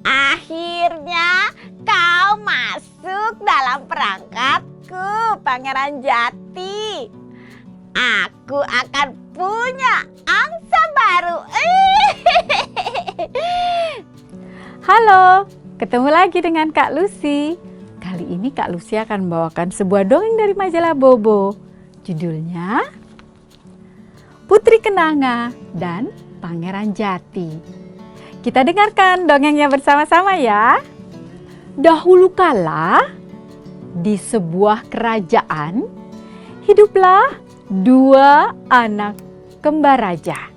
Akhirnya kau masuk dalam perangkapku, Pangeran Jati. Aku akan punya angsa baru. Halo, ketemu lagi dengan Kak Lucy. Kali ini Kak Lucy akan membawakan sebuah dongeng dari majalah Bobo. Judulnya Putri Kenanga dan Pangeran Jati. Kita dengarkan dongengnya bersama-sama ya. Dahulu kala, di sebuah kerajaan, hiduplah dua anak kembar raja.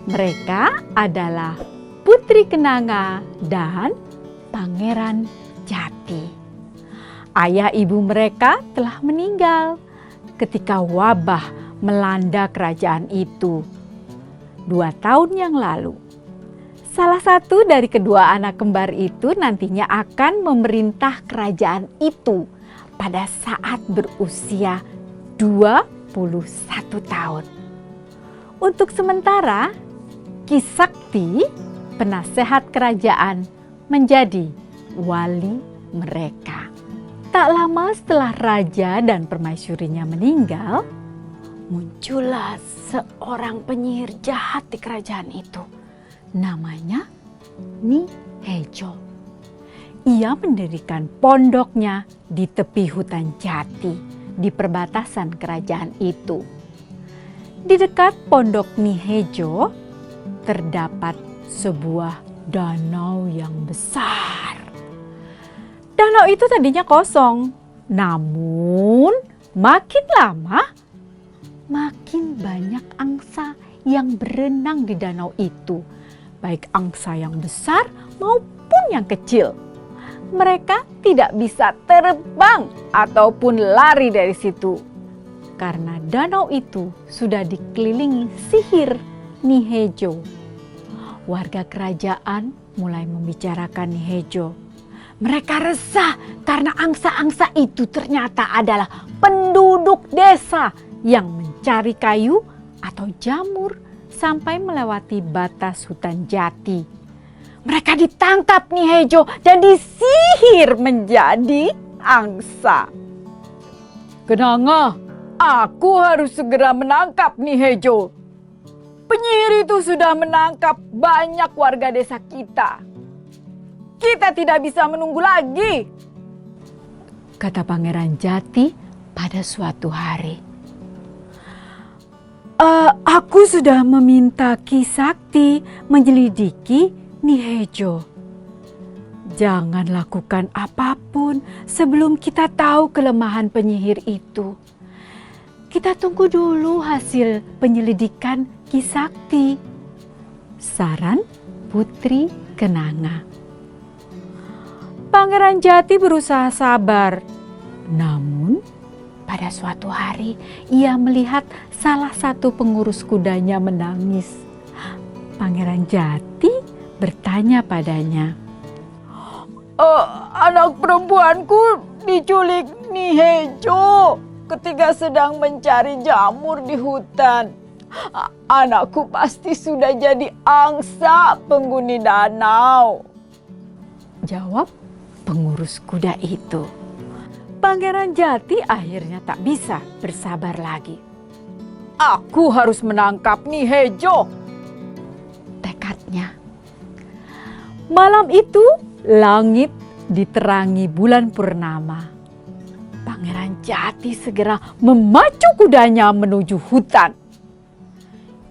Mereka adalah Putri Kenanga dan Pangeran Jati. Ayah ibu mereka telah meninggal ketika wabah melanda kerajaan itu 2 tahun yang lalu. Salah satu dari kedua anak kembar itu nantinya akan memerintah kerajaan itu pada saat berusia 21 tahun. Untuk sementara, Ki Sakti, penasehat kerajaan, menjadi wali mereka. Tak lama setelah raja dan permaisurinya meninggal, muncullah seorang penyihir jahat di kerajaan itu. Namanya Nihejo. Ia mendirikan pondoknya di tepi hutan jati di perbatasan kerajaan itu. Di dekat pondok Nihejo terdapat sebuah danau yang besar. Danau itu tadinya kosong, namun makin lama makin banyak angsa yang berenang di danau itu. Baik angsa yang besar maupun yang kecil. Mereka tidak bisa terbang ataupun lari dari situ. Karena danau itu sudah dikelilingi sihir Nihejo. Warga kerajaan mulai membicarakan Nihejo. Mereka resah karena angsa-angsa itu ternyata adalah penduduk desa yang mencari kayu atau jamur sampai melewati batas hutan jati. Mereka ditangkap Nihejo dan disihir menjadi angsa. Kenanga, aku harus segera menangkap Nihejo. Penyihir itu sudah menangkap banyak warga desa kita. Kita tidak bisa menunggu lagi, kata Pangeran Jati pada suatu hari. Aku sudah meminta Ki Sakti menyelidiki Nihejo. Jangan lakukan apapun sebelum kita tahu kelemahan penyihir itu. Kita tunggu dulu hasil penyelidikan Ki Sakti, saran Putri Kenanga. Pangeran Jati berusaha sabar, namun pada suatu hari ia melihat salah satu pengurus kudanya menangis. Pangeran Jati bertanya padanya, anak perempuanku diculik Nihejo ketika sedang mencari jamur di hutan. Anakku pasti sudah jadi angsa penghuni danau, jawab pengurus kuda itu. Pangeran Jati akhirnya tak bisa bersabar lagi. Aku harus menangkap Nihejo, tekadnya. Malam itu langit diterangi bulan purnama. Pangeran Jati segera memacu kudanya menuju hutan.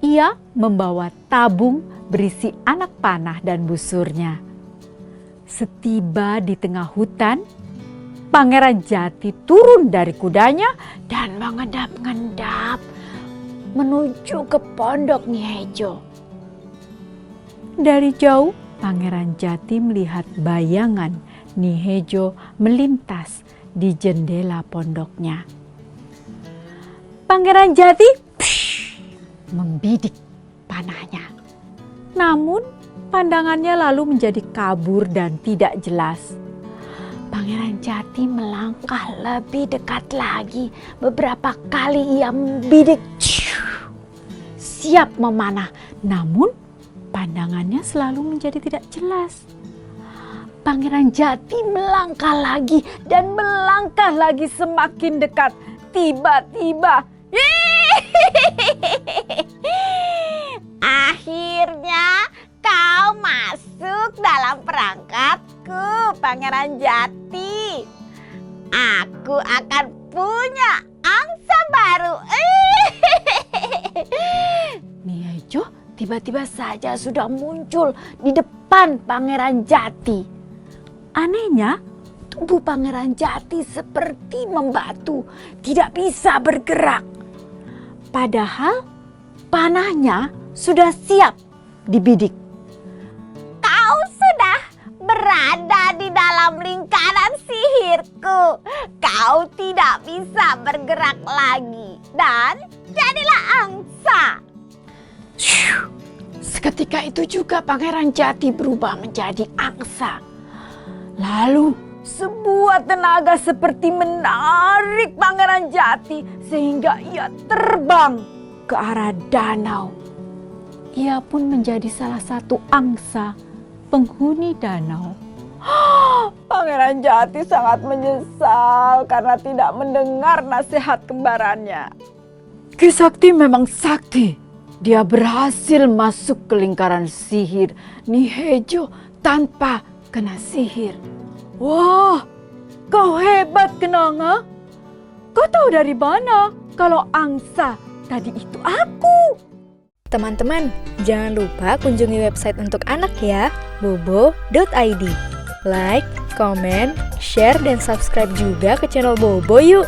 Ia membawa tabung berisi anak panah dan busurnya. Setiba di tengah hutan, Pangeran Jati turun dari kudanya dan mengendap-endap menuju ke pondok Nihejo. Dari jauh, Pangeran Jati melihat bayangan Nihejo melintas di jendela pondoknya. Pangeran Jati membidik panahnya. Namun, pandangannya lalu menjadi kabur dan tidak jelas. Pangeran Jati melangkah lebih dekat lagi. Beberapa kali ia membidik, siap memanah Namun pandangannya selalu menjadi tidak jelas. Pangeran Jati melangkah lagi dan melangkah lagi semakin dekat. Tiba-tiba, akhirnya kau masuk dalam perangkapku, Pangeran Jati. Aku akan punya angsa baru. Nihejo tiba-tiba saja sudah muncul di depan Pangeran Jati. Anehnya, tubuh Pangeran Jati seperti membatu, tidak bisa bergerak. Padahal panahnya sudah siap dibidik. Kau sudah berada di dalam lingkaran sihirku. Kau tidak bisa bergerak lagi dan jadilah angsa. Seketika itu juga Pangeran Jati berubah menjadi angsa. Lalu sebuah tenaga seperti menarik Pangeran Jati sehingga ia terbang ke arah danau. Ia pun menjadi salah satu angsa penghuni danau. Pangeran Jati sangat menyesal karena tidak mendengar nasihat kembarannya. Ki Sakti memang sakti. Dia berhasil masuk ke lingkaran sihir Nihejo tanpa kena sihir. Wah, kau hebat Kenanga. Kau tahu dari mana kalau angsa tadi itu aku? Teman-teman, jangan lupa kunjungi website untuk anak ya, bobo.id. Like, comment, share, dan subscribe juga ke channel Bobo yuk!